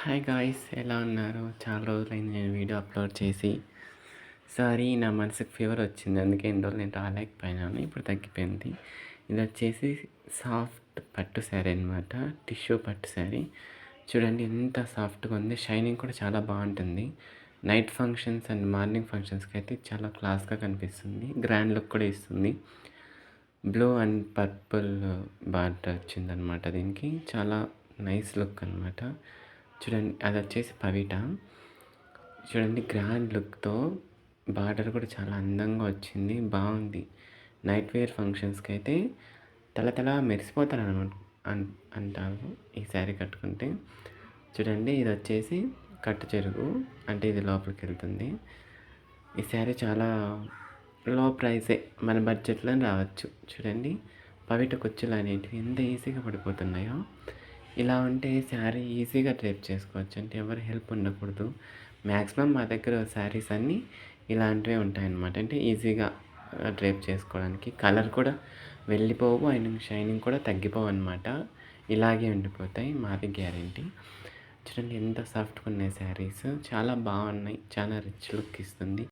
Hi guys, ఎలా ఉన్నారు? చాలా రోజులైంది నేను వీడియో అప్లోడ్ చేసి. సారీ, నా మనసుకి ఫీవర్ వచ్చింది, అందుకే ఇన్ని రోజులు నేను రాలేకపోయినాను. ఇప్పుడు తగ్గిపోయింది. ఇది వచ్చేసి సాఫ్ట్ పట్టు శారీ అనమాట. టిష్యూ పట్టు శారీ. చూడండి ఎంత సాఫ్ట్గా ఉంది. షైనింగ్ కూడా చాలా బాగుంటుంది. నైట్ ఫంక్షన్స్ అండ్ మార్నింగ్ ఫంక్షన్స్కి అయితే చాలా క్లాస్గా కనిపిస్తుంది. గ్రాండ్ లుక్ కూడా ఇస్తుంది. బ్లూ అండ్ పర్పుల్ బార్డర్ వచ్చిందనమాట. దీనికి చాలా నైస్ లుక్ అనమాట. చూడండి, అది వచ్చేసి పవిట. చూడండి, గ్రాండ్ లుక్తో బార్డర్ కూడా చాలా అందంగా వచ్చింది, బాగుంది. నైట్ వేర్ ఫంక్షన్స్కి అయితే తల మెరిసిపోతారు అనమాట అంటారు ఈ శారీ కట్టుకుంటే. చూడండి, ఇది వచ్చేసి కట్టు చెరుగు, అంటే ఇది లోపలికి వెళ్తుంది. ఈ శారీ చాలా లో ప్రైసే, మన బడ్జెట్లో రావచ్చు. చూడండి, పవిట కుచ్చులు అనేటివి ఎంత ఈజీగా పడిపోతున్నాయో. ఇలా ఉంటే శారీ ఈజీగా డ్రేప్ చేసుకోవచ్చు, అంటే ఎవరి హెల్ప్ ఉండకూడదు. మ్యాక్సిమం మా దగ్గర శారీస్ అన్నీ ఇలాంటివే ఉంటాయన్నమాట. అంటే ఈజీగా డ్రేప్ చేసుకోవడానికి. కలర్ కూడా వెళ్ళిపోవు అండ్ షైనింగ్ కూడా తగ్గిపోవు అనమాట. ఇలాగే ఉండిపోతాయి, మాది గ్యారెంటీ. చూడండి ఎంత సాఫ్ట్గా ఉన్నాయి శారీస్, చాలా బాగున్నాయి. చాలా రిచ్ లుక్ ఇస్తుంది.